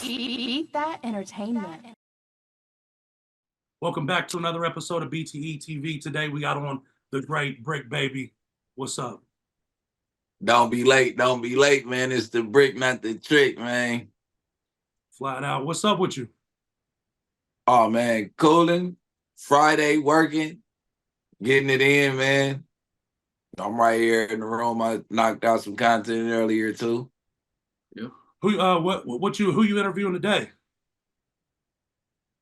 Beat That Entertainment. Welcome back to another episode of BTE TV. Today we got on the great Bricc Baby. What's up? Don't be late, man. It's the brick, not the trick, man. Flat out. What's up with you? Oh, man, cooling, Friday, working, getting it in, man. I'm right here in the room. I knocked out some content earlier, too. Yeah. Who you interviewing today?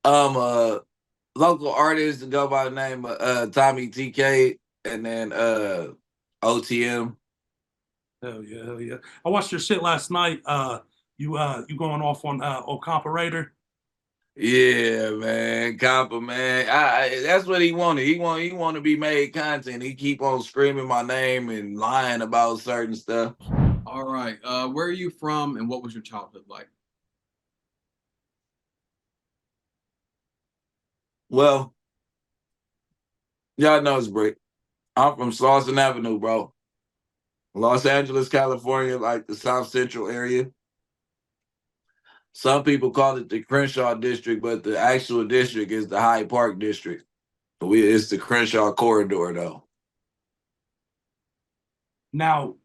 Local artist to go by the name of Tommy TK, and then OTM. Hell yeah. I watched your shit last night. You going off on Comparator. Yeah, man, Copper, man. That's what he wanted. He want to be made content. He keep on screaming my name and lying about certain stuff. All right. Where are you from and what was your childhood like? Well, y'all know it's Bricc. I'm from Slauson Avenue, bro. Los Angeles, California, like the South Central area. Some people call it the Crenshaw district, but the actual district is the Hyde Park district. It's the Crenshaw corridor, though. Now,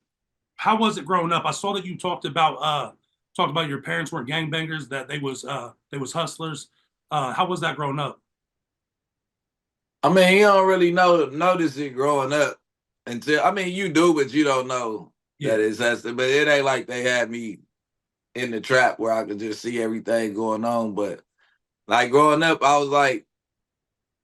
how was it growing up? I saw that you talked about your parents weren't gangbangers, that they was hustlers. How was that growing up? I mean, you don't really notice it growing up until, you do, but you don't know that it's hustling. But it ain't like they had me in the trap where I could just see everything going on. But like growing up, I was like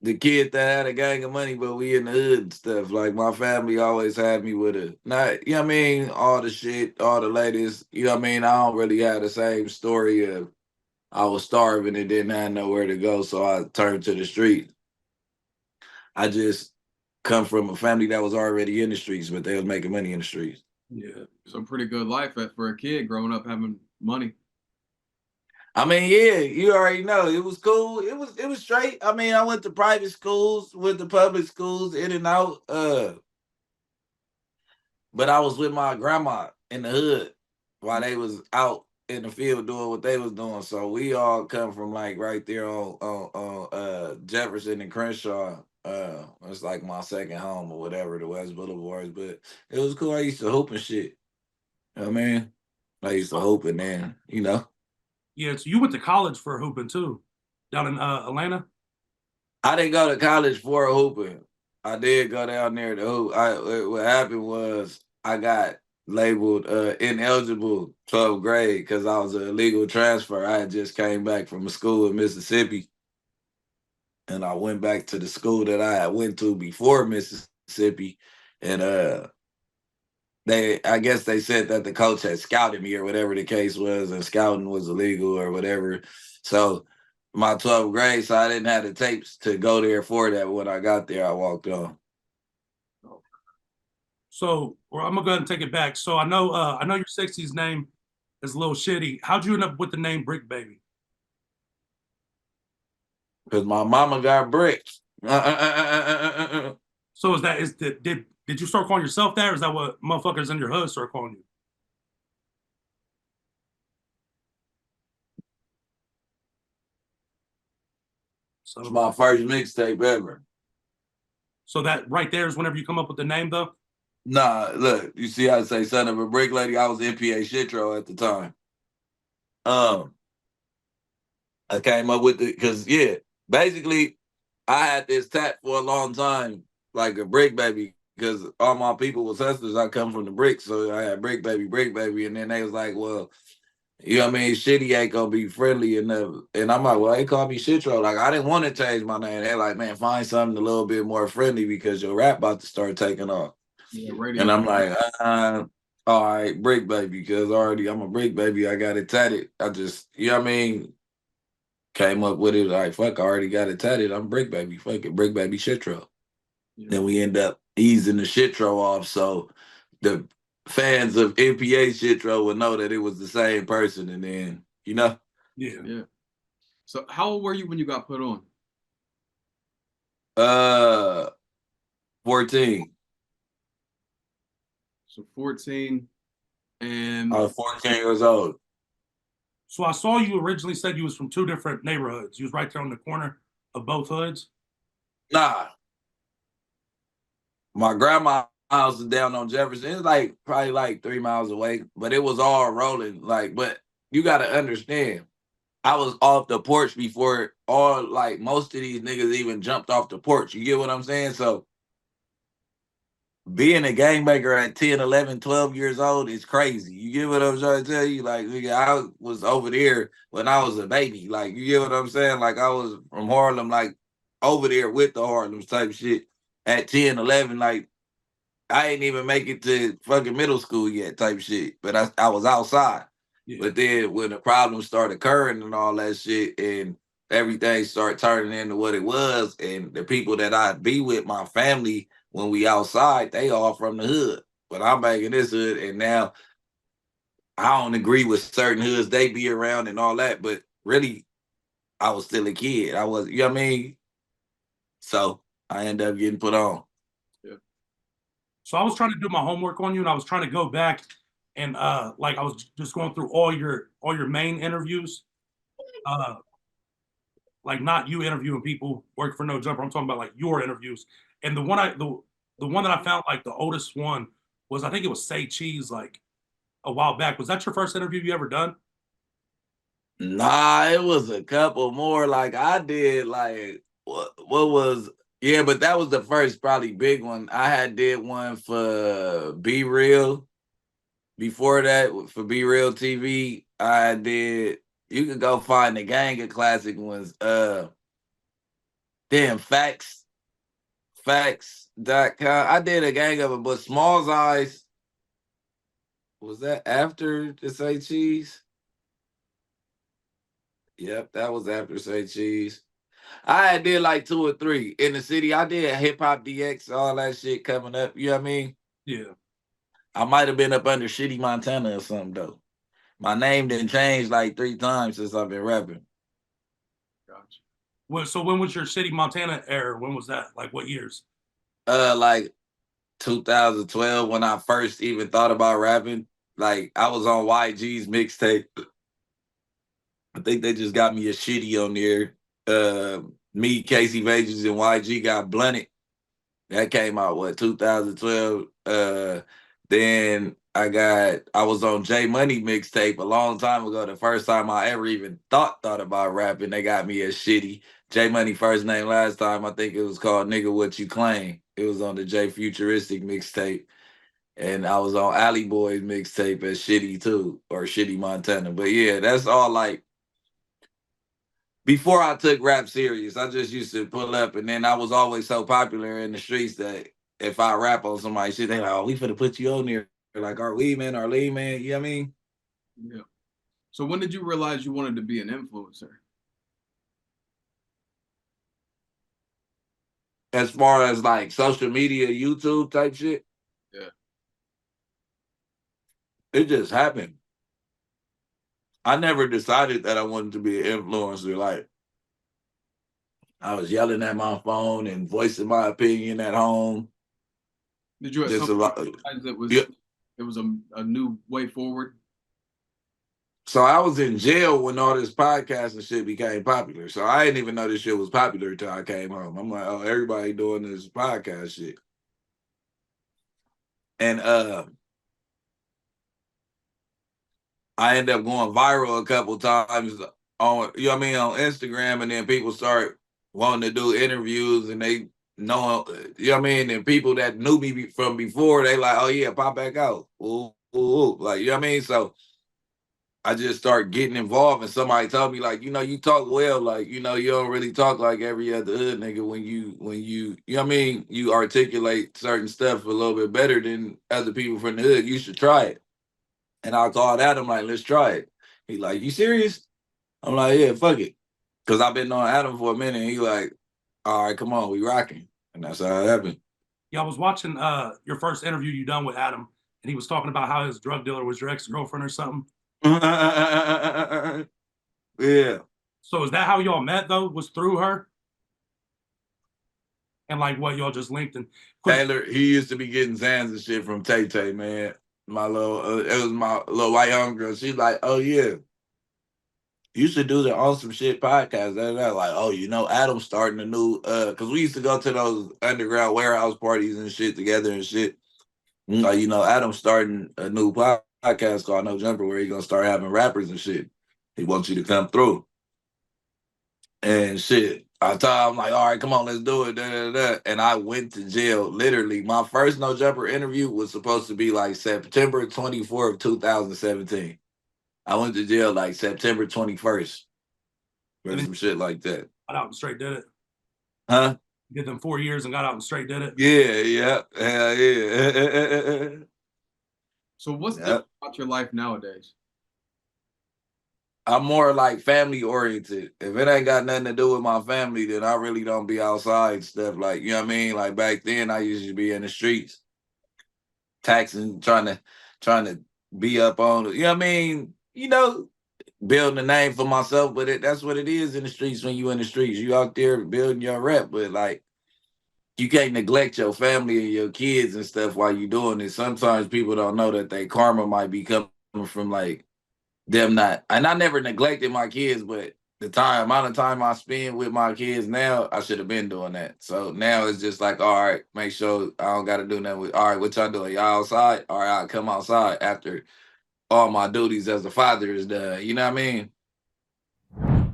the kid that had a gang of money, but we in the hood and stuff. Like my family always had me with all the shit, all the ladies, I don't really have the same story of I was starving and didn't have nowhere to go, so I turned to the street. I just come from a family that was already in the streets, but they was making money in the streets. Yeah, so pretty good life for a kid growing up having money. Yeah, you already know. It was cool. It was straight. I went to private schools, went to public schools, in and out. But I was with my grandma in the hood while they was out in the field doing what they was doing. So we all come from like right there on Jefferson and Crenshaw. It's like my second home or whatever, the West Boulevards. But it was cool. I used to hoop and shit. I used to hoop and then, Yeah, so you went to college for hooping too, down in Atlanta? I didn't go to college for hooping. I did go down there to hoop. What happened was I got labeled ineligible 12th grade because I was an illegal transfer. I had just came back from a school in Mississippi. And I went back to the school that I had went to before Mississippi. And I guess they said that the coach had scouted me or whatever the case was, and scouting was illegal or whatever. So my 12th grade, so I didn't have the tapes to go there for that. When I got there, I walked on. So, I'm gonna go ahead and take it back. So I know your 60s name is Lil Shitty. How'd you end up with the name Bricc Baby? Because my mama got bricks. So did you start calling yourself that, or is that what motherfuckers in your hood start calling you? So it's my first mixtape ever. So that right there is whenever you come up with the name, though? Nah, look, you see how I say son of a brick lady? I was NPA Shitro at the time. I came up with it because, basically, I had this tat for a long time, like a Bricc Baby, because all my people was hustlers. I come from the bricks, so I had Bricc Baby, and then they was like, well, Shitty ain't gonna be friendly enough. And I'm like, well, they call me Shitro. Like, I didn't want to change my name. They're like, man, find something a little bit more friendly because your rap about to start taking off. Yeah, radio. And I'm like, all right, Bricc Baby, because already I'm a Bricc Baby. I got it tatted. I just, came up with it like, fuck, I already got it tatted. I'm Bricc Baby. Fuck it, Bricc Baby Shitro. Yeah. Then we end up easing the Shitro off, so the fans of NPA Shitro would know that it was the same person, and then, Yeah. So how old were you when you got put on? 14. So 14, and I was 14 years old. So I saw you originally said you was from 2 different neighborhoods. You was right there on the corner of both hoods. Nah, my grandma's house is down on Jefferson. It's like probably like 3 miles away, but it was all rolling. Like, but you got to understand, I was off the porch before most of these niggas even jumped off the porch. You get what I'm saying? So being a gangbanger at 10, 11, 12 years old is crazy. You get what I'm trying to tell you? Like, nigga, I was over there when I was a baby. Like, you get what I'm saying? Like, I was from Harlem, like, over there with the Harlems type shit at 10, 11. Like, I ain't even make it to fucking middle school yet type shit. But I was outside. Yeah. But then when the problems started occurring and all that shit and everything started turning into what it was, and the people that I'd be with, my family, when we outside, they all from the hood. But I'm back in this hood, and now I don't agree with certain hoods they be around and all that, but really, I was still a kid. I was, you know what I mean? So I ended up getting put on. Yeah. So I was trying to do my homework on you, and I was trying to go back and like I was just going through all your main interviews. Like not you interviewing people work for No Jumper. I'm talking about like your interviews. And the one that I found like the oldest one was, I think it was Say Cheese, like a while back. Was that your first interview you ever done? Nah, it was a couple more. Like I did like what was, yeah, but that was the first probably big one. I had did one for Be Real. Before that, for Be Real TV, I did, you could go find the gang of classic ones. Damn, facts.com. I did a gang of it, but Small's Eyes, was that after the Say Cheese? Yep, that was after Say Cheese. I did like 2 or 3 in the city. I did Hip Hop DX, all that shit coming up. You know what I mean? Yeah. I might have been up under Shitty Montana or something though. My name didn't change like 3 times since I've been rapping. Gotcha. Well, so when was your City Montana era? When was that? Like what years? Like 2012 when I first even thought about rapping. Like I was on YG's mixtape. I think they just got me a shitty on there. Me, Casey Vages, and YG got Blunted. That came out, what, 2012? Then I was on J Money mixtape a long time ago. The first time I ever even thought about rapping, they got me a shitty. J Money first name last time, I think it was called Nigga What You Claim. It was on the J Futuristic mixtape. And I was on Alley Boy's mixtape as Shitty too, or Shitty Montana. But yeah, that's all like, before I took rap serious, I just used to pull up, and then I was always so popular in the streets that if I rap on somebody's shit, they like, oh, we finna put you on there. Like, our lead man, you know what I mean? Yeah. So when did you realize you wanted to be an influencer? As far as like social media, YouTube type shit? Yeah. It just happened. I never decided that I wanted to be an influencer. Like, I was yelling at my phone and voicing my opinion at home. Did you at some point realize it was a new way forward? So I was in jail when all this podcast and shit became popular. So I didn't even know this shit was popular until I came home. I'm like, oh, everybody doing this podcast shit. And I ended up going viral a couple times on, you know what I mean, on Instagram, and then people start wanting to do interviews, and they know, you know what I mean, and people that knew me from before, they like, oh yeah, pop back out. Ooh, ooh, ooh. Like, you know what I mean? So I just start getting involved, and somebody told me, like, you know, you talk well, like, you know, you don't really talk like every other hood nigga when you know what I mean, you articulate certain stuff a little bit better than other people from the hood. You should try it. And I called Adam, like, let's try it. He like, you serious? I'm like, yeah, fuck it. Because I've been on Adam for a minute. And he like, all right, come on, we rocking. And that's how it happened. Yeah, I was watching your first interview you done with Adam, and he was talking about how his drug dealer was your ex-girlfriend or something. Yeah. So is that how y'all met though? Was through her? And like what, y'all just linked? And Taylor, he used to be getting Zans and shit from Tay Tay, man. My little, it was my little white homegirl. She's like, oh yeah. used to do the Awesome Shit podcast. They're like, oh, you know, Adam's starting a new, because we used to go to those underground warehouse parties and shit together and shit. You know, Adam's starting a new podcast called No Jumper where he's going to start having rappers and shit. He wants you to come through. And shit. I told him, like, all right, come on, let's do it. Da, da, da. And I went to jail. Literally, my first No Jumper interview was supposed to be like September 24th of 2017. I went to jail like September 21st or some shit like that. Got out and straight did it. Huh? Did them 4 years and got out and straight did it. Yeah. Hell yeah. So what's different about your life nowadays? I'm more like family oriented. If it ain't got nothing to do with my family, then I really don't be outside stuff. Like, you know what I mean? Like back then I used to be in the streets, taxing, trying to be up on it. You know what I mean? You know, building a name for myself, but that's what it is in the streets when you in the streets. You out there building your rep, but like you can't neglect your family and your kids and stuff while you doing it. Sometimes people don't know that they karma might be coming from like them not. And I never neglected my kids, but the amount of time I spend with my kids now, I should have been doing that. So now it's just like, all right, make sure I don't got to do nothing with, all right, what y'all doing? Y'all outside? All right, I'll come outside after all my duties as a father is done. You know what I mean?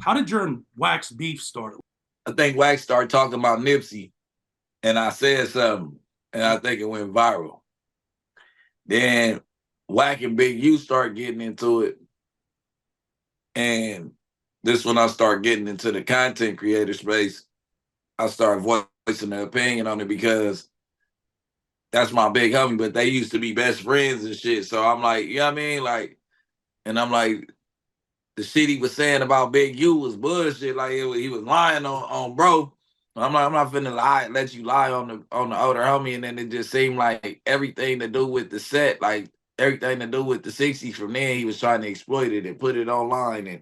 How did your and Wax beef start? I think Wax started talking about Nipsey, and I said something, and I think it went viral. Then Wack and Big U start getting into it, and this when I start getting into the content creator space. I started voicing an opinion on it because that's my big homie, but they used to be best friends and shit. So I'm like, you know what I mean? Like, and I'm like, the shit he was saying about Big U was bullshit. Like he was lying on bro. I'm like, I'm not finna let you lie on the older homie. And then it just seemed like everything to do with the set, like everything to do with the 60s from then, he was trying to exploit it and put it online and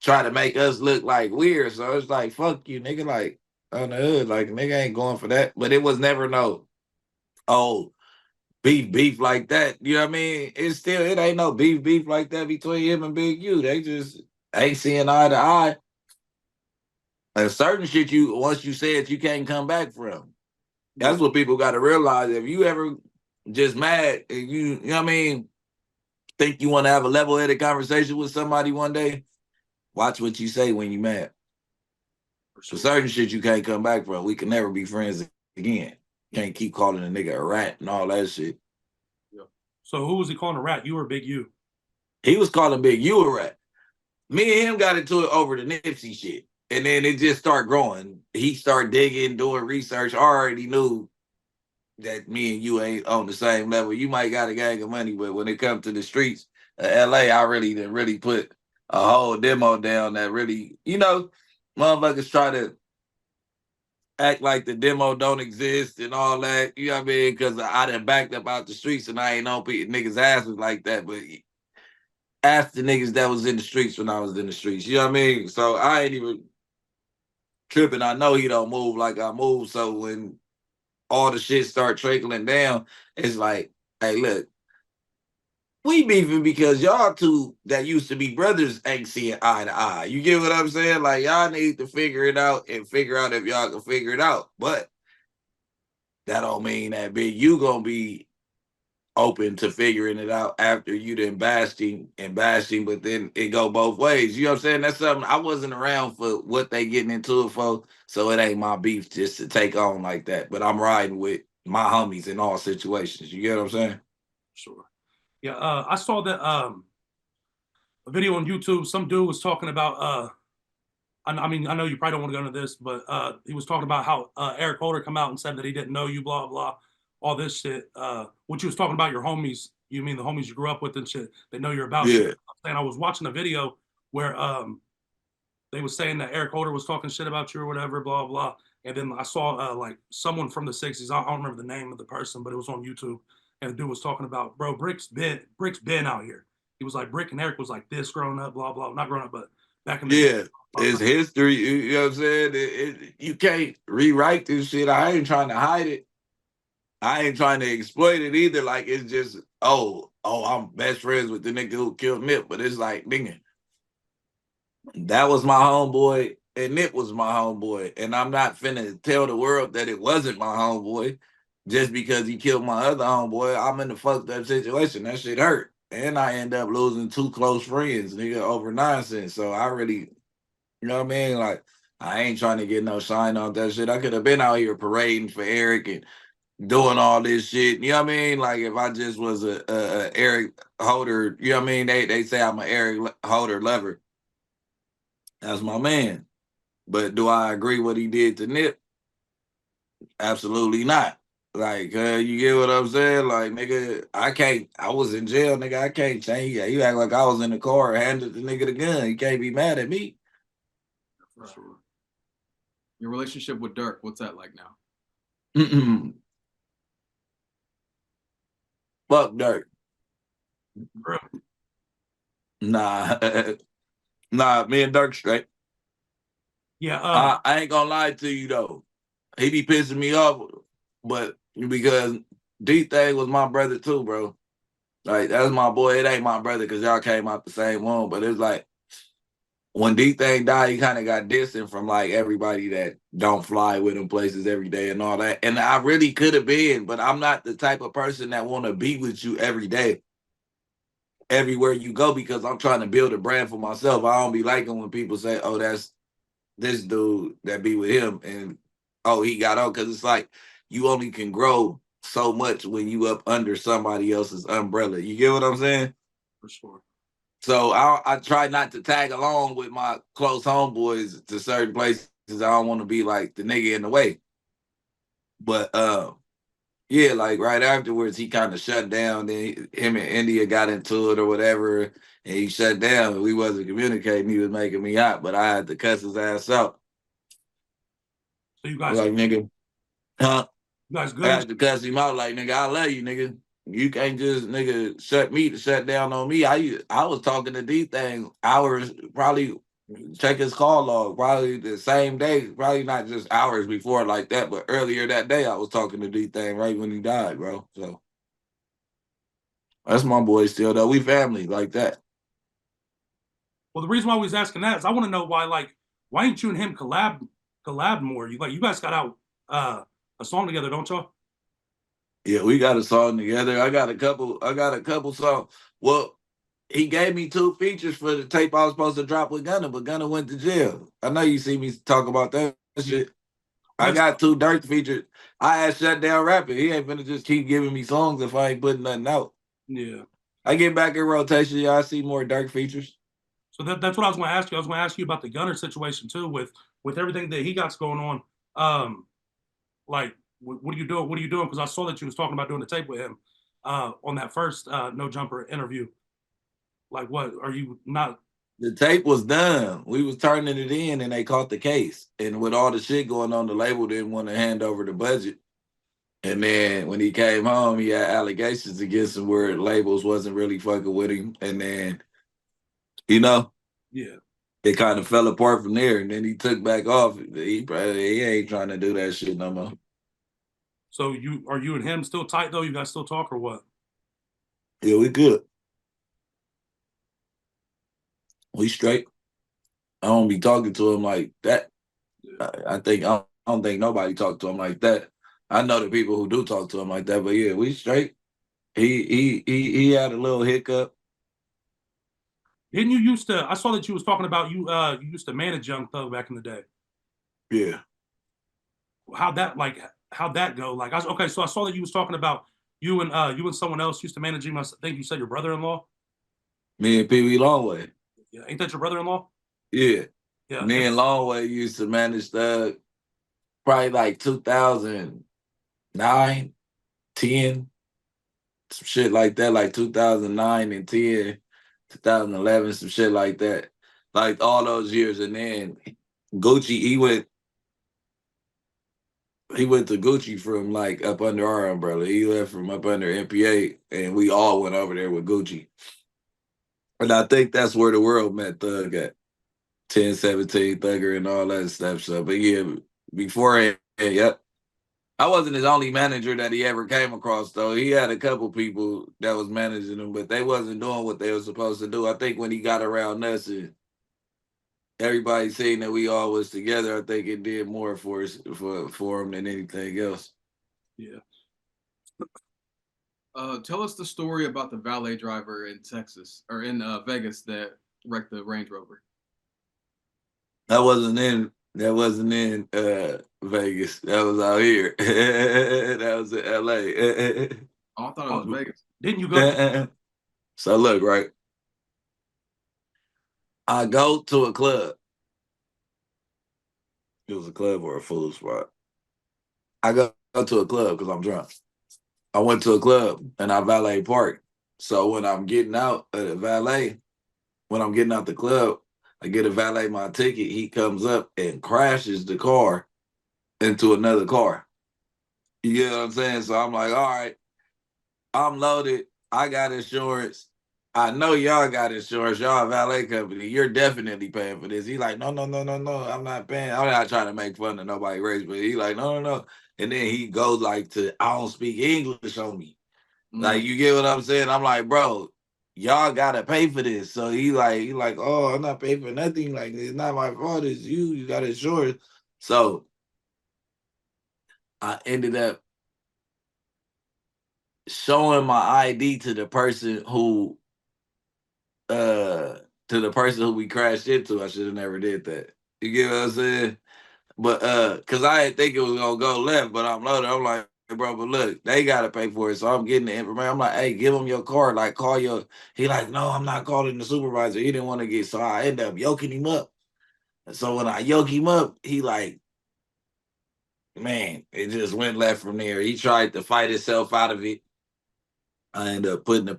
try to make us look like weird. So it's like, fuck you, nigga. Like on the hood, like nigga ain't going for that. But it was never no, oh, beef like that. You know what I mean? It ain't no beef like that between him and Big U. They just ain't seeing eye to eye. And certain shit once you say it, you can't come back from. That's what people got to realize. If you ever just mad and you know what I mean, think you want to have a level-headed conversation with somebody one day, watch what you say when you mad. For certain shit you can't come back from. We can never be friends again. Can't keep calling a nigga a rat and all that shit. So who was he calling a rat? You or Big U? He was calling Big U a rat. Me and him got into it over the Nipsey shit. And then it just started growing. He started digging, doing research. I already knew that me and you ain't on the same level. You might got a gang of money, but when it comes to the streets of LA, I really didn't really put a whole demo down that really, you know, motherfuckers try to act like the demo don't exist and all that. You know what I mean? Because I done backed up out the streets and I ain't on niggas' asses like that. But ask the niggas that was in the streets when I was in the streets. You know what I mean? So I ain't even tripping. I know he don't move like I move. So when all the shit start trickling down, it's like, hey, look, we beefing because y'all two that used to be brothers ain't seeing eye to eye. You get what I'm saying? Like, y'all need to figure it out and figure out if y'all can figure it out. But that don't mean that Big U gonna be open to figuring it out after you done bashing, but then it go both ways. You know what I'm saying? That's something I wasn't around for what they getting into it for, so it ain't my beef just to take on like that. But I'm riding with my homies in all situations. You get what I'm saying? Sure. Yeah, I saw that a video on YouTube. Some dude was talking about I mean, I know you probably don't want to go into this, but he was talking about how Eric Holder come out and said that he didn't know you, blah, blah, all this shit. What you was talking about your homies, you mean the homies you grew up with and shit, they know you're about shit. And I was watching a video where they was saying that Eric Holder was talking shit about you or whatever, blah, blah. And then I saw like someone from the 60s, I don't remember the name of the person, but it was on YouTube. And the dude was talking about, bro, Brick's been out here. He was like, Bricc and Eric was like this growing up, blah, blah. Not growing up, but back in the day. It's history. You know what I'm saying? You can't rewrite this shit. I ain't trying to hide it. I ain't trying to exploit it either. Like, it's just, I'm best friends with the nigga who killed Nip. But it's like, nigga, That was my homeboy, and Nip was my homeboy. And I'm not finna tell the world that it wasn't my homeboy just because he killed my other homeboy. I'm in a fucked up situation. That shit hurt. And I end up losing 2 close friends, nigga, over nonsense. So I really, you know what I mean? Like, I ain't trying to get no shine off that shit. I could have been out here parading for Eric and doing all this shit. You know what I mean? Like, if I just was a Eric Holder, you know what I mean? They say I'm an Eric Holder lover. That's my man. But do I agree what he did to Nip? Absolutely not. Like, you get what I'm saying? Like, nigga, I was in jail, nigga. I can't change. Yeah, you act like I was in the car and handed the nigga the gun. You can't be mad at me. For sure. Your relationship with Durk, what's that like now? Fuck Durk. Really? Nah, me and Durk straight. Yeah. I ain't gonna lie to you though. He be pissing me off, but because D-Thing was my brother too, bro. Like, that's my boy. It ain't my brother because y'all came out the same womb, but it's like when D-Thing died, he kind of got distant from like everybody that don't fly with him places every day and all that. And I really could have been, but I'm not the type of person that want to be with you every day, everywhere you go, because I'm trying to build a brand for myself. I don't be liking when people say, oh, that's this dude that be with him, and oh, he got out, because it's like you only can grow so much when you up under somebody else's umbrella. You get what I'm saying? For sure. So I try not to tag along with my close homeboys to certain places. I don't want to be like the nigga in the way. But yeah, like right afterwards, he kind of shut down. Then him and India got into it or whatever, and he shut down. We wasn't communicating. He was making me hot, but I had to cuss his ass out. So you guys, like, nigga, huh? You guys good? I had to cuss him out like, nigga, I love you, nigga. You can't just, nigga, shut down on me. I was talking to D-Thing hours, probably check his call log, probably the same day, probably not just hours before like that, but earlier that day I was talking to D-Thing right when he died, bro. So that's my boy still, though. We family like that. Well, the reason why I was asking that is I want to know why ain't you and him collab more? You guys got out a song together, don't y'all? Yeah, we got a song together. I got a couple songs. Well, he gave me 2 features for the tape I was supposed to drop with Gunna, but Gunna went to jail. I know you see me talk about that shit. I got 2 Durk features. I had shut down rapping. He ain't finna just keep giving me songs if I ain't putting nothing out. Yeah. I get back in rotation. Yeah, I see more Durk features. So that's what I was going to ask you. I was going to ask you about the Gunner situation too, with everything that he got going on. Like, what are you doing? What are you doing? Because I saw that you was talking about doing the tape with him on that first No Jumper interview. Like, what are you not? The tape was done. We was turning it in, and they caught the case. And with all the shit going on, the label didn't want to hand over the budget. And then when he came home, he had allegations against him where labels wasn't really fucking with him. And then, you know, yeah, it kind of fell apart from there. And then he took back off. He ain't trying to do that shit no more. So are you and him still tight though? You guys still talk or what? Yeah, we good. We straight. I don't be talking to him like that. Yeah. I don't think nobody talk to him like that. I know the people who do talk to him like that, but yeah, we straight. He had a little hiccup. Didn't you used to? I saw that you was talking about you used to manage Young Thug back in the day. Yeah. How'd that go? Like, okay, so I saw that you was talking about you and someone else used to manage him. I think you said your brother-in-law. Me and Pee Wee Longway. Yeah, ain't that your brother-in-law? Yeah. Yeah. Me and Longway used to manage Thug probably like 2009, 10, some shit like that, like 2009 and 10, 2011, some shit like that. Like all those years. And then Gucci, he went to Gucci from like up under our umbrella. He left from up under MPA, and we all went over there with Gucci. And I think that's where the world met Thug at. 1017 Thugger and all that stuff. So, but yeah, beforehand, yep. I wasn't his only manager that he ever came across, though. He had a couple people that was managing him, but they wasn't doing what they were supposed to do. I think when he got around us, everybody saying that we all was together, I think it did more for him than anything else. Yeah. Tell us the story about the valet driver in Texas or in Vegas that wrecked the Range Rover. That wasn't in Vegas. That was out here. That was in LA. Oh, I thought it was Vegas. Didn't you go? So look, right. I go to a club. It was a club or a food spot. I go to a club because I'm drunk. I went to a club and I valet parked. So when I'm getting out of the valet, when I'm getting out the club, I get a valet my ticket. He comes up and crashes the car into another car. You get what I'm saying? So I'm like, all right, I'm loaded. I got insurance. I know y'all got insurance. Y'all a valet company. You're definitely paying for this. He like, no. I'm not paying. I'm not trying to make fun of nobody race, but he like, no. And then he goes like to, I don't speak English on me. Like, you get what I'm saying? I'm like, bro, y'all gotta pay for this. So he like, oh, I'm not paying for nothing. Like, it's not my fault. It's you. You got insurance. So I ended up showing my ID to the person who we crashed into. I should have never did that. You get what I'm saying? But cause I didn't think it was gonna go left, but I'm loaded. I'm like, bro, but look, they gotta pay for it. So I'm getting the information. I'm like, hey, give him your card. Like, call your. He like, no, I'm not calling the supervisor. He didn't want to get. So I end up yoking him up. And so when I yoke him up, he like, man, it just went left from there. He tried to fight himself out of it. I end up putting the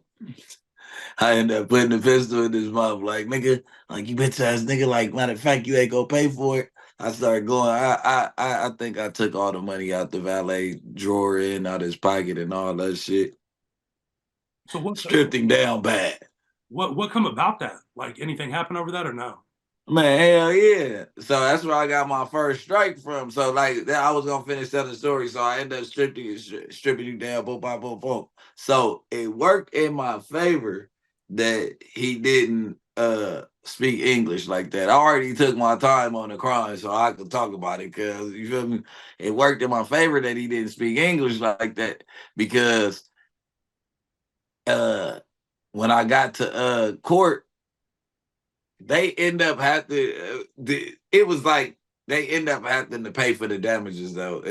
pistol in his mouth, like, nigga, like, you bitch ass nigga, like, matter of fact, you ain't gonna pay for it. I started going, I think I took all the money out the valet drawer and out his pocket and all that shit. So what stripped him down bad. What come about that? Like, anything happen over that or no? Man, hell yeah. So that's where I got my first strike from. So like I was gonna finish telling the story. So I ended up stripping you down, boom, boom, boom, boom. So it worked in my favor that he didn't speak English like that. I already took my time on the crime, so I could talk about it because you feel me? It worked in my favor that he didn't speak English like that because when I got to court, they end up it was like they end up having to pay for the damages though.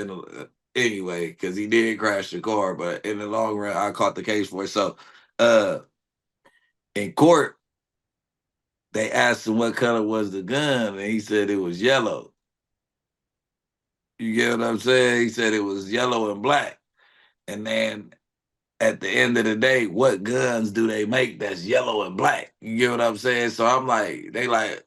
Anyway, because he did crash the car, but in the long run, I caught the case for it. So, in court, they asked him what color was the gun, and he said it was yellow. You get what I'm saying? He said it was yellow and black. And then at the end of the day, what guns do they make that's yellow and black? You get what I'm saying? So I'm like, they like,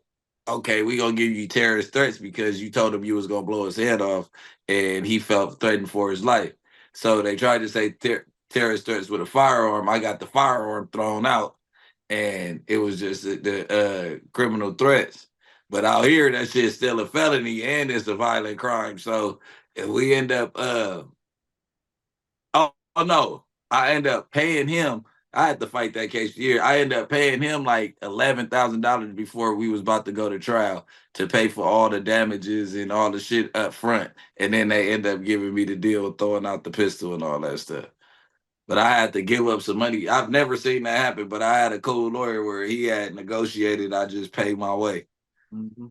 okay, we gonna give you terrorist threats because you told him you was gonna blow his head off and he felt threatened for his life. So they tried to say terrorist threats with a firearm. I got the firearm thrown out and it was just the criminal threats. But out here, that shit's still a felony and it's a violent crime. So if we end up, oh no, I end up paying him. I had to fight that case for years. I ended up paying him like $11,000 before we was about to go to trial to pay for all the damages and all the shit up front. And then they end up giving me the deal of throwing out the pistol and all that stuff. But I had to give up some money. I've never seen that happen, but I had a cool lawyer where he had negotiated. I just paid my way. Mm-hmm.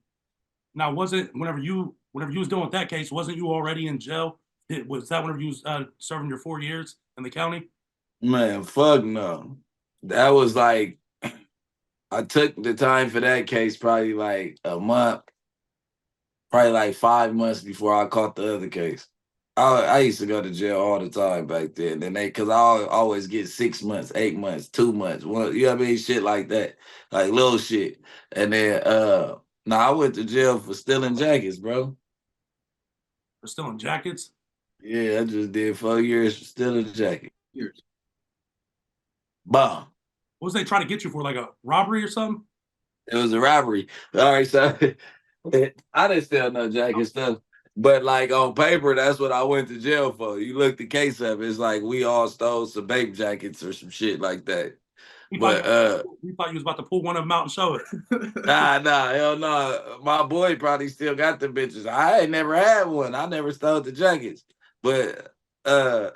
Now, was it whenever you was dealing with that case, wasn't you already in jail? Was that whenever you was serving your 4 years in the county? Man, fuck no. That was like, I took the time for that case probably like a month, probably like 5 months before I caught the other case. I used to go to jail all the time back then. And cause I always get 6 months, 8 months, 2 months, one, you know what I mean? Shit like that. Like little shit. And then I went to jail for stealing jackets, bro. For stealing jackets? Yeah, I just did 4 years for stealing a jacket. Years. Bomb. What was they trying to get you for? Like a robbery or something? It was a robbery. All right, so I didn't steal no jacket stuff. But like on paper, that's what I went to jail for. You look the case up, it's like we all stole some babe jackets or some shit like that. But we thought you was about to pull one of them out and show it. Nah, hell no. My boy probably still got the bitches. I ain't never had one. I never stole the jackets. But I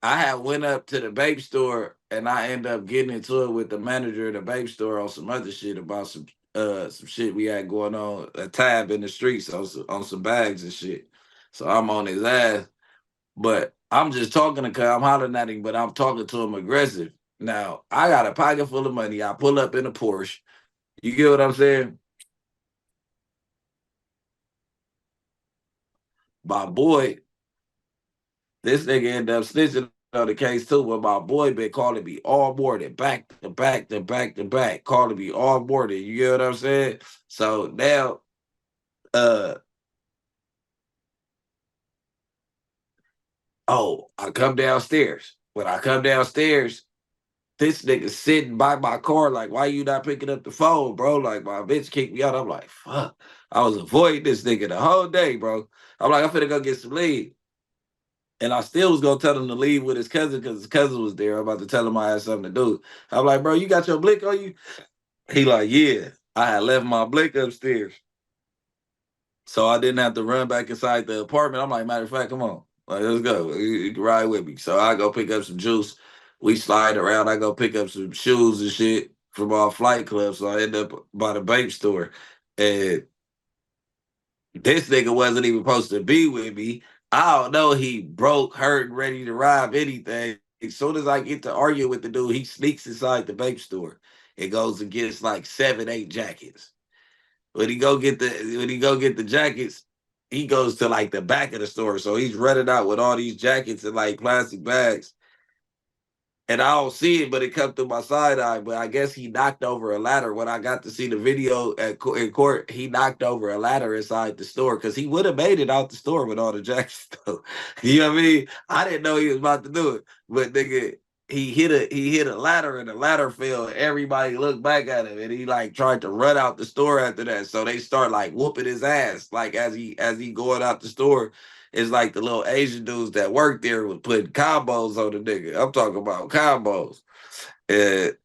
had went up to the vape store and I ended up getting into it with the manager of the vape store on some other shit about some shit we had going on, a tab in the streets on some bags and shit. So I'm on his ass. But I'm just talking to I'm hollering at him, but I'm talking to him aggressive. Now, I got a pocket full of money. I pull up in a Porsche. You get what I'm saying? My boy, this nigga ended up snitching on the case too, but my boy been calling me all morning, back to back to back to back, calling me all morning. You get what I'm saying? So now, I come downstairs. When I come downstairs, this nigga sitting by my car like, why you not picking up the phone, bro? Like, my bitch kicked me out. I'm like, fuck. I was avoiding this nigga the whole day, bro. I'm like, I'm finna go get some lead. And I still was gonna tell him to leave with his cousin because his cousin was there. I'm about to tell him I had something to do. I'm like, bro, you got your blick on you? He like, yeah. I had left my blick upstairs. So I didn't have to run back inside the apartment. I'm like, matter of fact, come on. Like, let's go. You can ride with me. So I go pick up some juice. We slide around. I go pick up some shoes and shit from our flight club. So I end up by the vape store. And this nigga wasn't even supposed to be with me. I don't know. He broke, hurt, ready to rob anything. As soon as I get to argue with the dude, he sneaks inside the vape store and goes and gets like 7, 8 jackets. When he go get the jackets, he goes to like the back of the store. So he's running out with all these jackets in like plastic bags. And I don't see it, but it come through my side eye. But I guess he knocked over a ladder. When I got to see the video in court, he knocked over a ladder inside the store because he would have made it out the store with all the jackets. Though. You know what I mean? I didn't know he was about to do it, but nigga, he hit a ladder and the ladder fell. And everybody looked back at him, and he like tried to run out the store after that. So they start like whooping his ass, like as he going out the store. It's like the little Asian dudes that work there was putting combos on the nigga. I'm talking about combos. And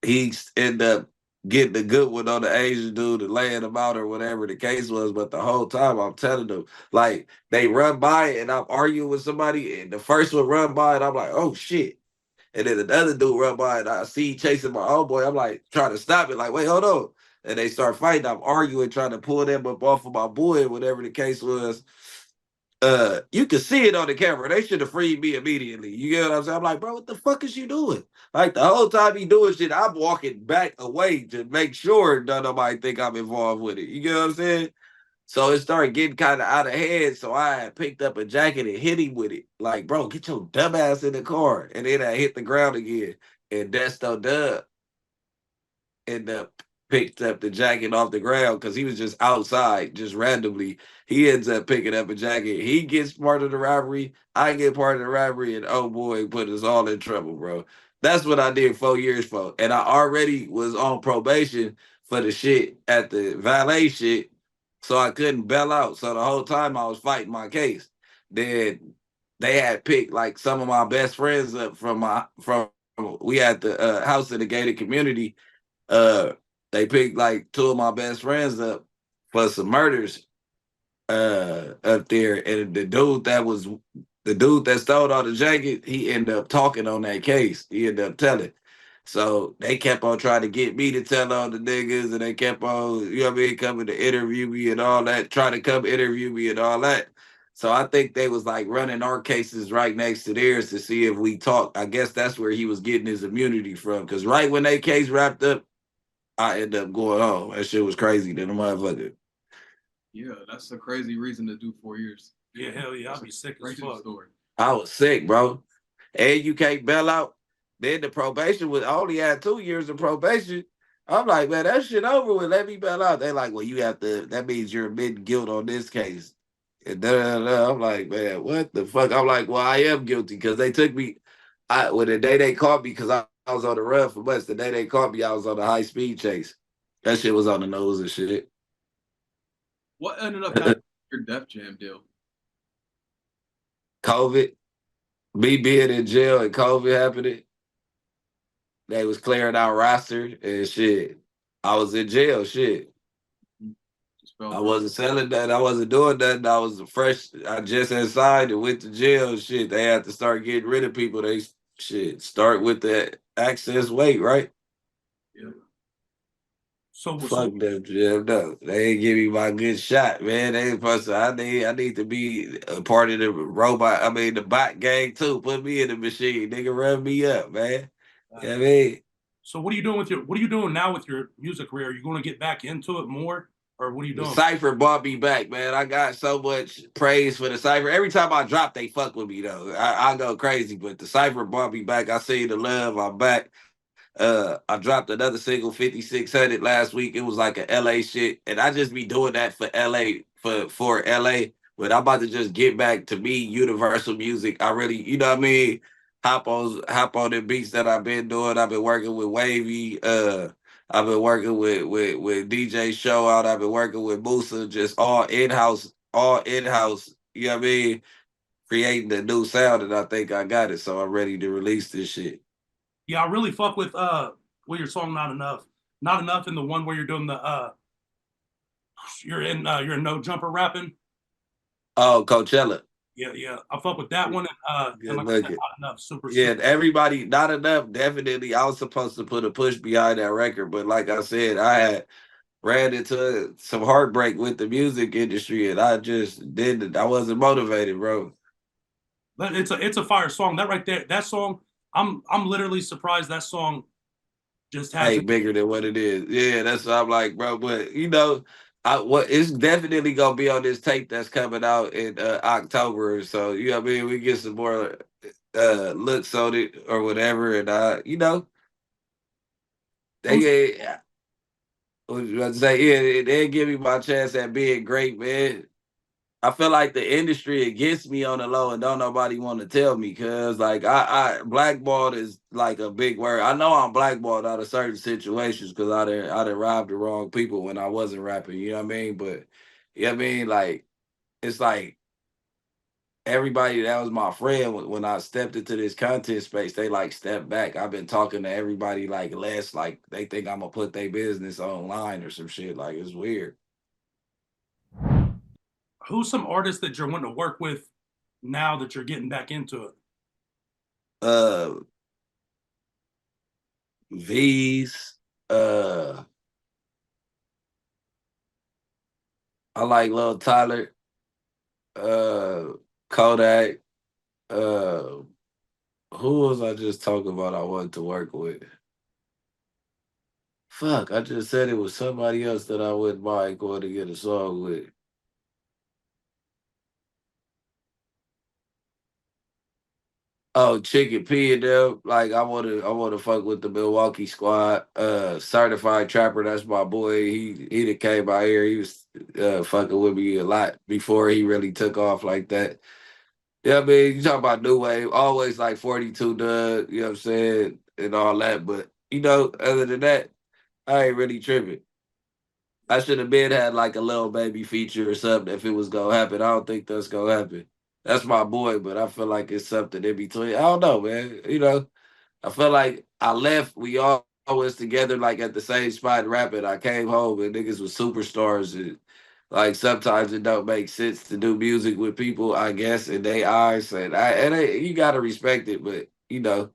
he ended up getting the good one on the Asian dude and laying him out or whatever the case was. But the whole time I'm telling them, like, they run by and I'm arguing with somebody, and the first one run by and I'm like, oh shit. And then another dude run by and I see chasing my old boy. I'm like trying to stop it, like, wait, hold on. And they start fighting. I'm arguing, trying to pull them up off of my boy, whatever the case was. You can see it on the camera. They should have freed me immediately. You get what I'm saying? I'm like, bro, what the fuck is you doing? Like the whole time he doing shit, I'm walking back away to make sure nobody think I'm involved with it. You get what I'm saying? So it started getting kind of out of hand. So I picked up a jacket and hit him with it. Like, bro, get your dumb ass in the car. And then I hit the ground again. And Desto Dub ended up picked up the jacket off the ground because he was just outside, just randomly. He ends up picking up a jacket. He gets part of the robbery. I get part of the robbery, and oh boy, put us all in trouble, bro. That's what I did 4 years for. And I already was on probation for the shit at the valet shit, so I couldn't bail out. So the whole time I was fighting my case. Then they had picked like some of my best friends up from we had the house in the gated community. They picked like 2 of my best friends up for some murders up there, and the dude that stole all the jacket, he ended up talking on that case. He ended up telling. So they kept on trying to get me to tell all the niggas, and they kept on, you know what I mean, coming to interview me and all that, trying to come interview me and all that. So I think they was like running our cases right next to theirs to see if we talked. I guess that's where he was getting his immunity from. Because right when that case wrapped up, I ended up going home. That shit was crazy than a motherfucker. Yeah, that's a crazy reason to do 4 years. Yeah, hell yeah, I'll be sick as fuck. Story. I was sick, bro. And you can't bail out. Then the probation was, I only had 2 years of probation. I'm like, man, that shit over with. Let me bail out. They like, well, you have to, that means you're admitting guilt on this case. And I'm like, man, what the fuck? I'm like, well, I am guilty because they took me, the day they caught me, because I was on the run for months. The day they caught me, I was on a high speed chase. That shit was on the nose and shit. What ended up happening with your Def Jam deal? COVID. Me being in jail and COVID happening. they was clearing out roster and shit. I was in jail, shit. I wasn't selling that. I wasn't doing that. I was fresh. I just inside and went to jail. Shit, they had to start getting rid of people. They start with the access weight, right? Yeah. So fuck them, Jim. No, they ain't give me my good shot, man. They ain't supposed to. I need to be a part of the robot. I mean, the bot gang too. Put me in the machine, nigga. Run me up, man. You know what I mean? So what are you doing with what are you doing now with your music career? Are you going to get back into it more? Or what are you doing? The Cypher brought me back, man. I got so much praise for the Cypher. Every time I drop, they fuck with me, though. I go crazy, but the Cypher brought me back. I see the love. I'm back. I dropped another single, 5600 last week. It was like a LA shit. And I just be doing that for LA, for LA. But I'm about to just get back to me, universal music. I really, you know what I mean? Hop on the beats that I've been doing. I've been working with Wavy. I've been working with DJ Show Out. I've been working with Musa, just all in-house. You know what I mean? Creating a new sound, and I think I got it. So I'm ready to release this shit. Yeah, I really fuck with your song Not Enough. Not Enough, and the one where you're doing the you're in No Jumper rapping. Oh, Coachella. Yeah. I fuck with that one and like I said, Not Enough, super. Everybody, Not Enough, definitely. I was supposed to put a push behind that record, but like I said, I had ran into some heartbreak with the music industry, and I just didn't. I wasn't motivated, bro. But it's a fire song. That right there, that song, I'm literally surprised that song just has bigger than what it is. Yeah, that's what I'm like, bro. But you know, it's definitely gonna be on this tape that's coming out in October. So you know what I mean, we get some more looks on it or whatever, and you know, they what you about to say? Yeah, they give me my chance at being great, man. I feel like the industry against me on the low, and don't nobody want to tell me, cause like I blackballed is like a big word. I know I'm blackballed out of certain situations because I done robbed the wrong people when I wasn't rapping. You know what I mean? But you know what I mean? Like it's like everybody that was my friend when I stepped into this content space, they like stepped back. I've been talking to everybody like less, like they think I'm gonna put their business online or some shit. Like it's weird. Who's some artists that you're wanting to work with now that you're getting back into it? V's. I like Lil Tyler. Kodak. Who was I just talking about I wanted to work with? Fuck, I just said it was somebody else that I wouldn't mind going to get a song with. Oh, Chicken P and them. Like I wanna fuck with the Milwaukee squad. Certified Trapper, that's my boy. He that came out here. He was fucking with me a lot before he really took off like that. Yeah, I mean, you talk about new wave, always like 42 Doug, you know what I'm saying, and all that. But you know, other than that, I ain't really tripping. I should have been had like a Lil Baby feature or something if it was gonna happen. I don't think that's gonna happen. That's my boy, but I feel like it's something in between. I don't know, man. You know, I feel like I left. We all was together like at the same spot rapping. I came home and niggas was superstars. And like sometimes it don't make sense to do music with people, I guess, in their eyes. You gotta respect it, but you know.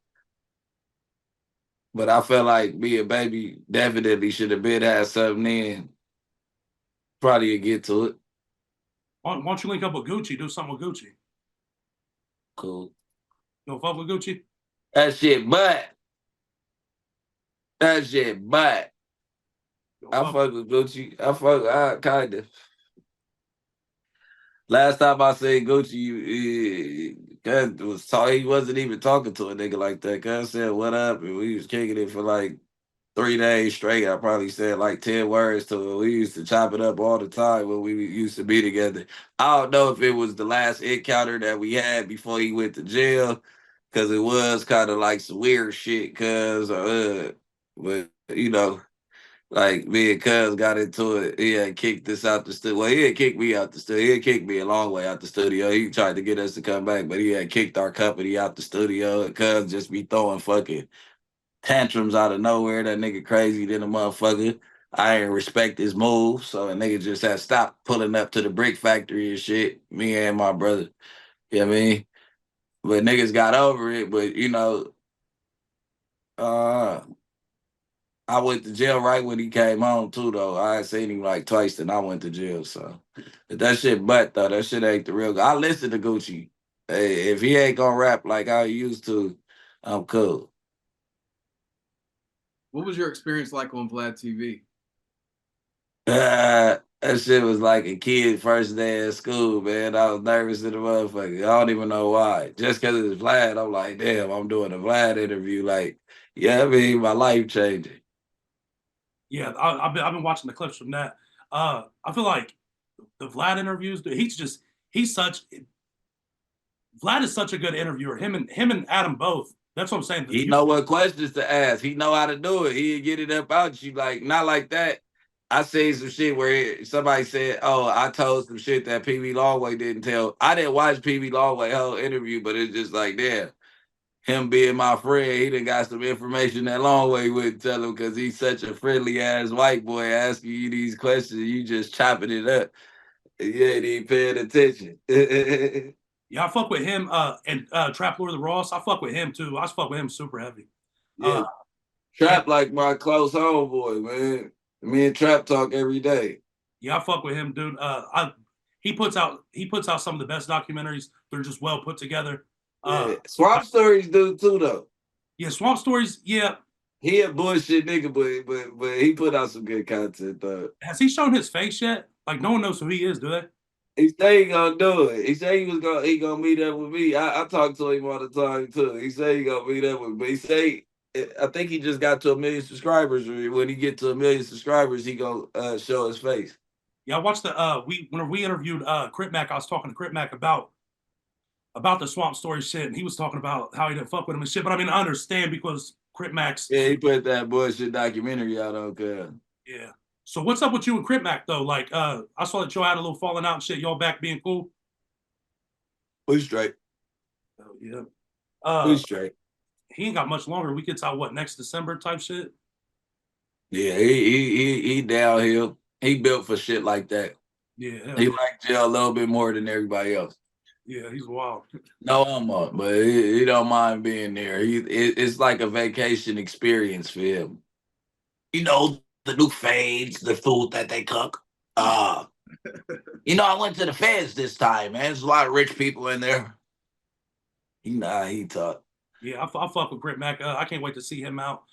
But I feel like me and Baby definitely should have been had something in. Probably get to it. Why don't you link up with Gucci? Do something with Gucci. Cool. You don't fuck with Gucci? That shit, but I fuck with Gucci. I kind of. Last time I seen Gucci, he wasn't even talking to a nigga like that. Cuz said, "What up?" And we was kicking it for like 3 days straight. I probably said like 10 words to him. We used to chop it up all the time when we used to be together. I don't know if it was the last encounter that we had before he went to jail, because it was kind of like some weird shit. But you know. Like me and Cuz got into it. He had kicked us out the studio. Well, he had kicked me out the studio. He had kicked me a long way out the studio. He tried to get us to come back, but he had kicked our company out the studio. And Cuz just be throwing fucking tantrums out of nowhere. That nigga crazy than a motherfucker. I ain't respect his move, so a nigga just had stopped pulling up to the brick factory and shit. Me and my brother, you know what I mean? But niggas got over it. But you know, I went to jail right when he came home too, though. I had seen him like twice, then I went to jail. So but that shit, though, that shit ain't the real. I listen to Gucci. Hey, if he ain't gonna rap like how he used to, I'm cool. What was your experience like on Vlad TV? That shit was like a kid first day at school, man. I was nervous to the motherfucker. I don't even know why. Just because it's Vlad, I'm like, damn, I'm doing a Vlad interview. Like, yeah, I mean, my life changing. Yeah, I've been watching the clips from that. I feel like the Vlad interviews, Vlad is such a good interviewer. Him and Adam both. That's what I'm saying. He know what questions to ask. He know how to do it. He'd get it up out you. Like, not like that. I seen some shit where somebody said, oh, I told some shit that Pee-wee Longway didn't tell. I didn't watch Pee-wee Longway whole interview, but it's just like, damn, him being my friend, he done got some information that Longway wouldn't tell him because he's such a friendly-ass white boy asking you these questions. You just chopping it up. You ain't even paying attention. Yeah, I fuck with him and Trap Lore Ross. I fuck with him too. I fuck with him super heavy. Yeah. Trap like my close homeboy, man. Me and Trap talk every day. Yeah, I fuck with him, dude. He puts out some of the best documentaries. They're just well put together. Swamp Stories do too, though. Yeah, Swamp Stories. Yeah, he a bullshit nigga, but he put out some good content though. Has he shown his face yet? Like no one knows who he is, do they? He say he gonna do it. He say he gonna meet up with me. I talk to him all the time too. He say he gonna meet up with me. But he say I think he just got to 1 million subscribers. When he get to 1 million subscribers, he gonna show his face. Yeah, I watched whenever we interviewed Crip Mac, I was talking to Crip Mac about the Swamp Story shit, and he was talking about how he didn't fuck with him and shit. But I mean, I understand because Crip Mac's he put that bullshit documentary out on Yeah. So what's up with you and Crip Mac though? Like, I saw that y'all had a little falling out and shit. Y'all back being cool? We straight. Oh yeah. We straight. He ain't got much longer. We gets out what next December type shit. Yeah, he downhill. He built for shit like that. Yeah. He liked jail a little bit more than everybody else. Yeah, he's wild. No, I'm up, but he don't mind being there. It's like a vacation experience for him. You know, the new fades, the food that they cook. You know, I went to the feds this time, man. There's a lot of rich people in there. He taught. Yeah, I fuck with Crip Mac. I can't wait to see him out.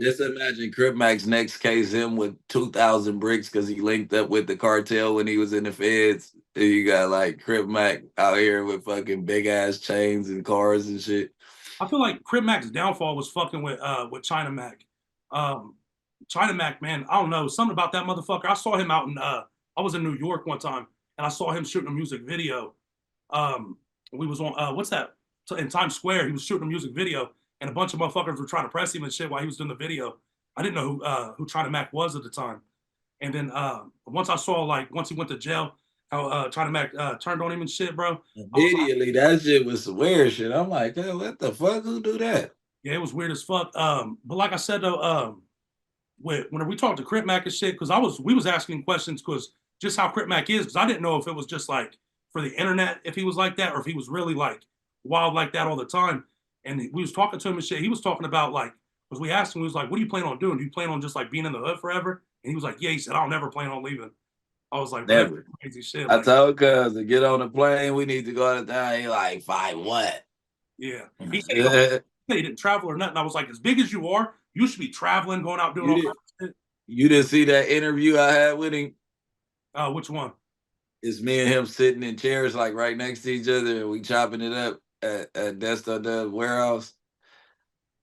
Just imagine Crip Mac's next case him with 2,000 bricks because he linked up with the cartel when he was in the feds. And you got like Crip Mac out here with fucking big ass chains and cars and shit. I feel like Crip Mac's downfall was fucking with China Mac. China Mac, man, I don't know, something about that motherfucker. I saw him out in I was in New York one time and I saw him shooting a music video. We was on what's that? In Times Square. He was shooting a music video. And a bunch of motherfuckers were trying to press him and shit while he was doing the video. I didn't know who China Mac was at the time. And then once he went to jail, how China Mac turned on him and shit, bro. Immediately, that shit was some weird shit. I'm like, hey, what the fuck? Who do that? Yeah, it was weird as fuck. But like I said though, whenever we talked to Crip Mac and shit, because we was asking questions because just how Crip Mac is, because I didn't know if it was just like for the internet, if he was like that, or if he was really like wild like that all the time. And we was talking to him and shit. He was talking about like, because we asked him, we was like, what do you plan on doing? Do you plan on just like being in the hood forever? And he was like, yeah, he said, I'll never plan on leaving. I was like, never. Crazy shit. I told cuz to get on the plane, we need to go out of town. He like, fine, what? Yeah. He said he didn't travel or nothing. I was like, as big as you are, you should be traveling, going out doing all kinds of shit. You didn't see that interview I had with him? Which one? It's me and him sitting in chairs like right next to each other and we chopping it up at Desktop Dub warehouse.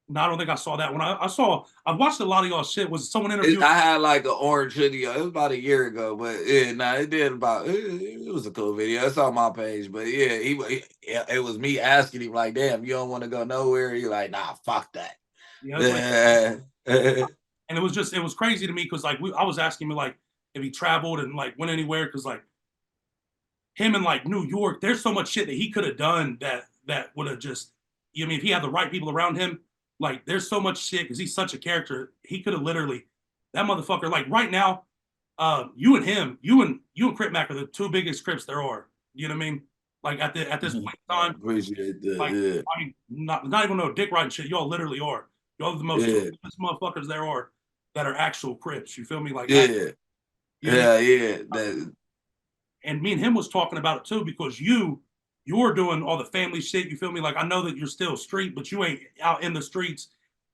No, I don't think I saw that one. I watched a lot of y'all shit. Was someone interviewing? I had like an orange video. It was about a year ago, but yeah, it was a cool video. It's on my page, but yeah, it was me asking him like, damn, you don't want to go nowhere? He like, nah, fuck that. Yeah, and it was crazy to me because like I was asking him like if he traveled and like went anywhere because like him in like New York, there's so much shit that he could have done that would have just, you know, I mean, if he had the right people around him, Like, there's so much shit because he's such a character. He could have literally, that motherfucker. Like right now, you and him, you and Crip Mac are the two biggest Crips there are. You know what I mean? Like at this point in time, appreciate that. like, Yeah. I mean, not even no dick riding shit. Y'all literally are. Y'all are the most motherfuckers there are that are actual Crips. You feel me? Like That, and me and him was talking about it too because you're doing all the family shit. You feel me? Like I know that you're still street, but you ain't out in the streets.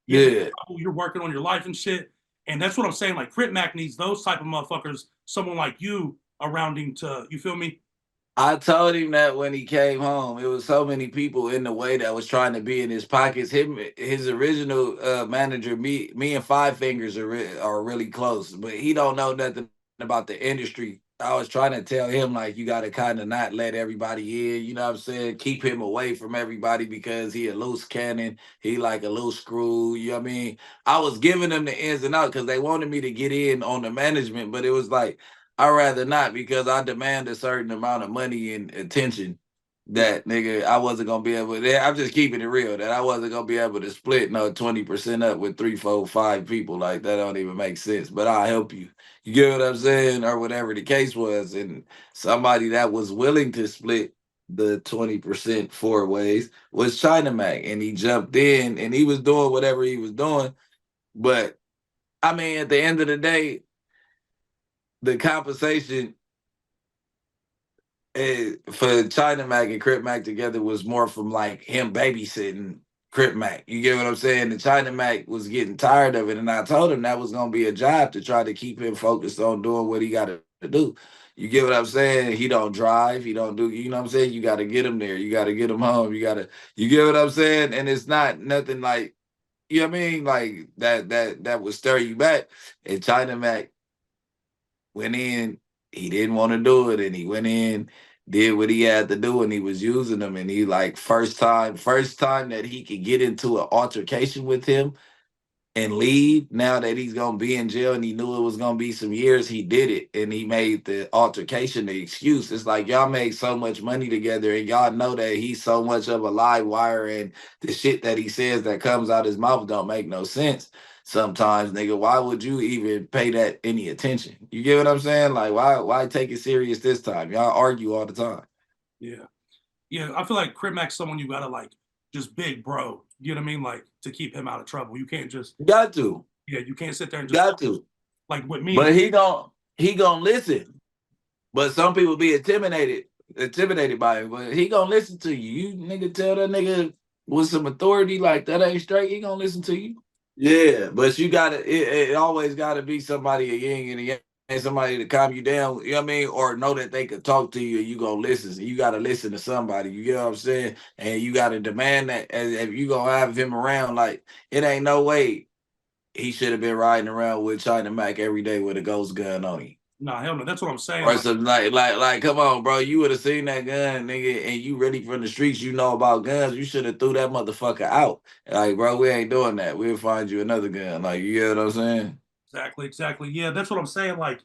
You're working on your life and shit. And that's what I'm saying. Like Crip Mac needs those type of motherfuckers, someone like you around him to, you feel me? I told him that when he came home, it was so many people in the way that was trying to be in his pockets. His original manager, me and Five Fingers are really close, but he don't know nothing about the industry. I was trying to tell him like you got to kind of not let everybody in. You know what I'm saying? Keep him away from everybody because he a loose cannon. He like a loose screw. You know what I mean? I was giving them the ins and outs because they wanted me to get in on the management, but it was like, I'd rather not because I demand a certain amount of money and attention that nigga I wasn't gonna be able to. I'm just keeping it real that I wasn't gonna be able to split no 20% up with 3, 4, 5 people. Like that don't even make sense. But I'll help you. You get what I'm saying, or whatever the case was. And somebody that was willing to split the 20% 4 ways was China Mac, and he jumped in and he was doing whatever he was doing. But I mean, at the end of the day, the compensation for China Mac and Crip Mac together was more from like him babysitting Crip Mac. You get what I'm saying? The China Mac was getting tired of it, and I told him that was gonna be a job to try to keep him focused on doing what he got to do. You get what I'm saying? He don't drive. He don't do. You know what I'm saying? You got to get him there. You got to get him home. You got to. You get what I'm saying? And it's not nothing like, you know what I mean? Like that would stir you back. And China Mac went in, he didn't want to do it, and he went in, did what he had to do, and he was using them. And he like first time that he could get into an altercation with him and leave, now that he's gonna be in jail and he knew it was gonna be some years, he did it. And he made the altercation the excuse. It's like y'all make so much money together and y'all know that he's so much of a live wire, and the shit that he says that comes out his mouth don't make no sense. Sometimes, nigga, why would you even pay that any attention? You get what I'm saying? Like, why take it serious this time? Y'all argue all the time. Yeah. Yeah, I feel like Crip Mac's someone you gotta like just big bro. You know what I mean? Like to keep him out of trouble. You can't just got to. Yeah, you can't sit there and just got to. Like with me. But he gonna listen. But some people be intimidated by him. But he gonna listen to you. You nigga tell that nigga with some authority like that ain't straight, he gonna listen to you. Yeah, but you gotta it always gotta be somebody, a yin and a yang, and somebody to calm you down, you know what I mean? Or know that they could talk to you and you gonna listen. So you gotta listen to somebody, you get what I'm saying? And you gotta demand that, as if you gonna have him around, like it ain't no way he should have been riding around with China Mac every day with a ghost gun on him. Nah, hell no. That's what I'm saying. Or something like, come on, bro. You would have seen that gun, nigga, and you really from the streets, you know about guns. You should have threw that motherfucker out. Like, bro, we ain't doing that. We'll find you another gun. Like, you get what I'm saying? Exactly. Yeah, that's what I'm saying. Like,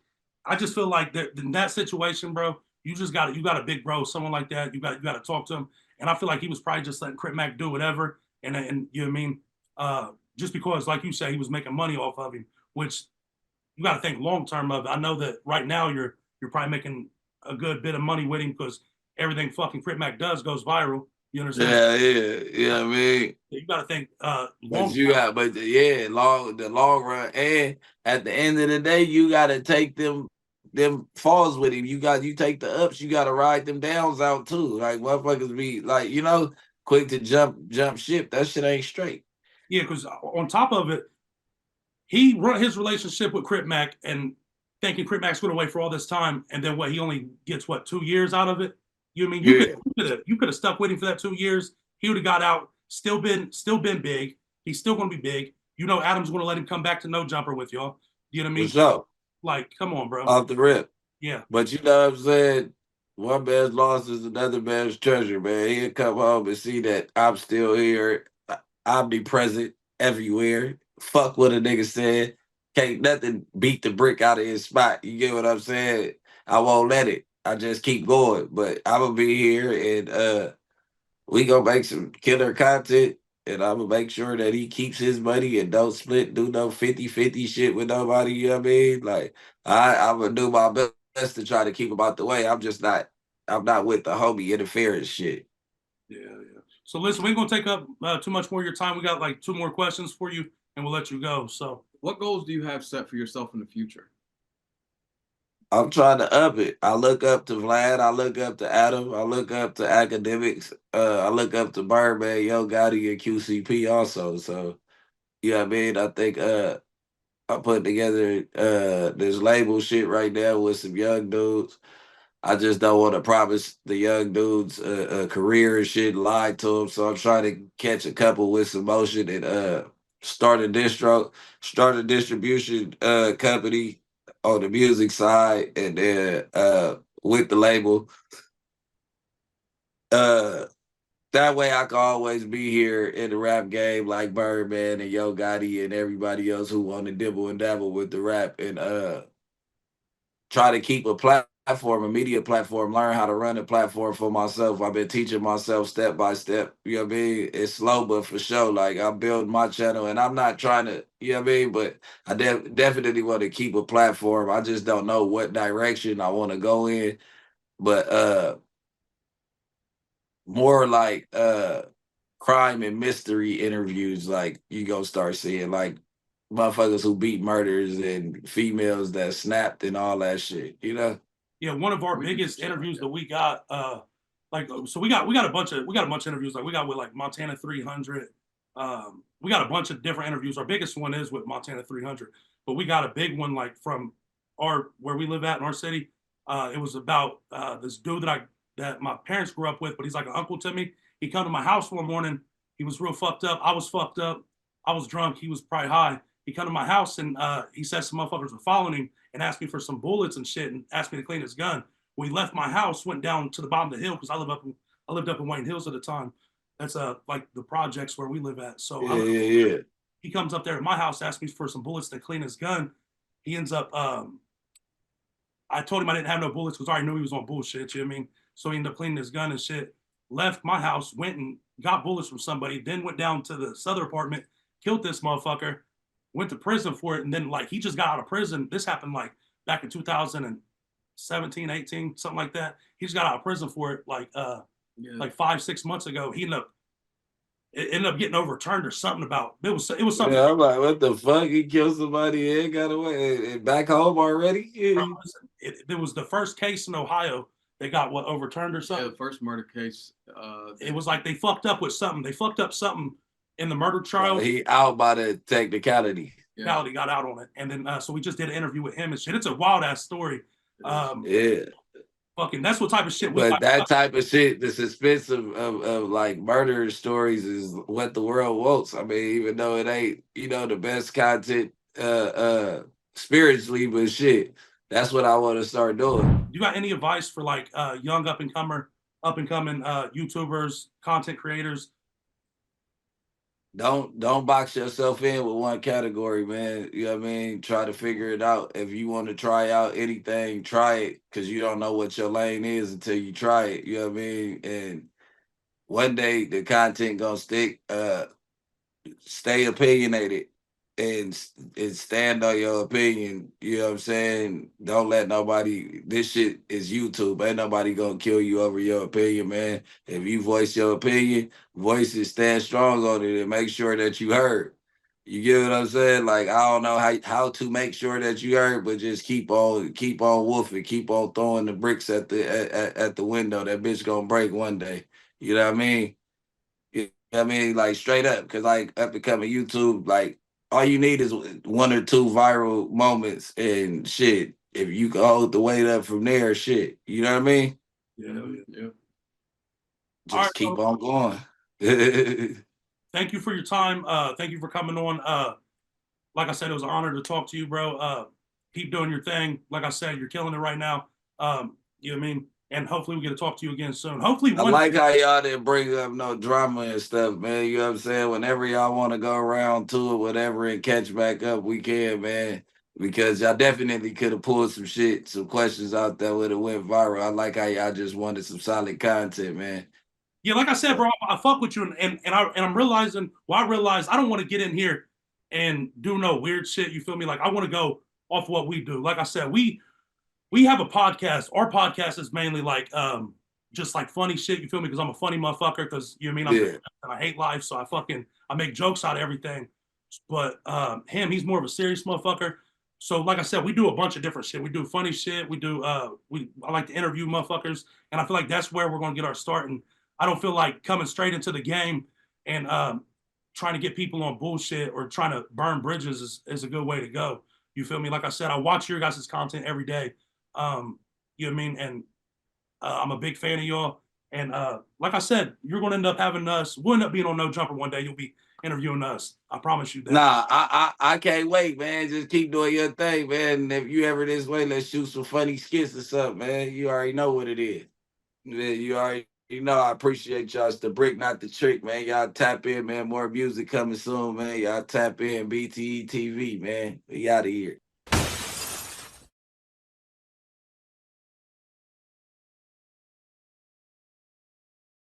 I just feel like that in that situation, bro, you got a big bro, someone like that. You got to talk to him. And I feel like he was probably just letting Crip Mac do whatever. And you know what I mean? Just because, like you say, he was making money off of him, which you got to think long term of it. I know that right now you're probably making a good bit of money with him because everything fucking Crip Mac does goes viral. You understand? Yeah. You know what I mean? You got to think long the long run. And at the end of the day, you got to take them falls with him. You take the ups, you got to ride them downs out too. Like motherfuckers be like, you know, quick to jump ship. That shit ain't straight. Yeah, because on top of it, he run his relationship with Crip Mac and thinking Crip Mac's going away for all this time, and then he only gets 2 years out of it. You know what I mean? You could have stuck with him for that 2 years. He would have got out, still been big. He's still going to be big. You know, Adam's going to let him come back to No Jumper with y'all. You know what I mean? What's up? Like, come on, bro. Off the rip. Yeah. But you know what I'm saying? One man's loss is another man's treasure, man. He'll come home and see that I'm still here, omnipresent everywhere. Fuck what a nigga said. Can't nothing beat the brick out of his spot. You get what I'm saying? I won't let it. I just keep going. But I'm gonna be here, and we gonna make some killer content, and I'm gonna make sure that he keeps his money and don't do no 50-50 shit with nobody, you know what I mean? Like, I'm gonna do my best to try to keep him out the way. I'm not with the homie interference shit. Yeah. So listen, we ain't gonna take up too much more of your time. We got like 2 more questions for you, and we'll let you go. So, what goals do you have set for yourself in the future? I'm trying to up it. I look up to Vlad. I look up to Adam. I look up to academics. I look up to Birdman, Yo Gotti, and QCP also. So, you know what I mean? I think I put together this label shit right now with some young dudes. I just don't want to promise the young dudes a career and shit, lie to them. So I'm trying to catch a couple with some motion and start a distribution company on the music side, and then with the label. That way I can always be here in the rap game like Birdman and Yo Gotti and everybody else who want to dibble and dabble with the rap, and try to keep a platform, a media platform, learn how to run a platform for myself. I've been teaching myself step by step. You know what I mean? It's slow, but for sure. Like, I'm building my channel, and I'm not trying to, you know what I mean? But I definitely want to keep a platform. I just don't know what direction I want to go in. But more like crime and mystery interviews, like you gonna start seeing like motherfuckers who beat murders and females that snapped and all that shit, you know? Yeah, one of our biggest interviews that we got, so we got a bunch of interviews. Like, we got with like Montana 300. We got a bunch of different interviews. Our biggest one is with Montana 300, but we got a big one like from where we live at in our city. It was about this dude that my parents grew up with, but he's like an uncle to me. He come to my house one morning. He was real fucked up. I was fucked up. I was drunk. He was probably high. He come to my house and he said some motherfuckers were following him and asked me for some bullets and shit and asked me to clean his gun. We left my house, went down to the bottom of the hill because I lived up in Wayne Hills at the time. That's like the projects where we live at. So yeah. He comes up there at my house, asked me for some bullets to clean his gun. He ends up I told him I didn't have no bullets because I already knew he was on bullshit, you know what I mean? So he ended up cleaning his gun and shit, left my house, went and got bullets from somebody, then went down to the other apartment, killed this motherfucker, went to prison for it, and then like he just got out of prison. This happened like back in 2017, 18, something like that. He just got out of prison for it like 5-6 months ago. It ended up getting overturned or something about it was something. Yeah, I'm like, what the fuck? He killed somebody and got away and back home already? Yeah. It was the first case in Ohio that got overturned or something. Yeah, the first murder case. It was like they fucked up with something. They fucked up something in the murder trial. He out by the technicality. Yeah. Got out on it. And then so we just did an interview with him and shit. It's a wild ass story. Yeah. Fucking that's what type of shit but that type of shit, the suspense of like murder stories is what the world wants. I mean, even though it ain't, the best content spiritually, but shit, that's what I want to start doing. You got any advice for like young up and coming YouTubers, content creators? Don't box yourself in with one category, man. You know what I mean? Try to figure it out. If you want to try out anything, try it, because you don't know what your lane is until you try it. You know what I mean? And one day the content gonna stick. Stay opinionated and stand on your opinion. You know what I'm saying? Don't let nobody. This shit is YouTube. Ain't nobody gonna kill you over your opinion, man. If you voice your opinion, voice it, stand strong on it, and make sure that you heard. You get what I'm saying? Like, I don't know how to make sure that you heard, but just keep on woofing, keep on throwing the bricks at the window. That bitch gonna break one day. You know what I mean? I mean, like, straight up, because like up and coming YouTube, like, all you need is 1 or 2 viral moments and shit. If you can hold the weight up from there, shit. You know what I mean? Yeah. Just keep on going. Thank you for your time. Thank you for coming on. Like I said, it was an honor to talk to you, bro. Keep doing your thing. Like I said, you're killing it right now. You know what I mean? And hopefully we get to talk to you again soon. Hopefully I like how y'all didn't bring up no drama and stuff, man. You know what I'm saying? Whenever y'all want to go around to it, whatever, and catch back up, we can, man. Because y'all definitely could have pulled some questions out that would have went viral. I like how y'all just wanted some solid content, man. Yeah, like I said, bro, I fuck with you, and I'm realizing. Well, I realize I don't want to get in here and do no weird shit. You feel me? Like I want to go off what we do. Like I said, we have a podcast. Our podcast is mainly like just like funny shit. You feel me? Because I'm a funny motherfucker. Because you know what I mean, and I hate life, so I make jokes out of everything. But he's more of a serious motherfucker. So like I said, we do a bunch of different shit. We do funny shit. We do I like to interview motherfuckers, and I feel like that's where we're gonna get our start. And I don't feel like coming straight into the game and trying to get people on bullshit or trying to burn bridges is a good way to go. You feel me? Like I said, I watch your guys' content every day. You know what I mean? And I'm a big fan of y'all. And like I said, you're going to end up having us. We'll end up being on No Jumper one day. You'll be interviewing us. I promise you that. Nah, I can't wait, man. Just keep doing your thing, man. And if you ever this way, let's shoot some funny skits or something, man. You already know what it is. Man, you already know I appreciate y'all. It's the Bricc, not the trick, man. Y'all tap in, man. More music coming soon, man. Y'all tap in. BTE TV, man. We out of here.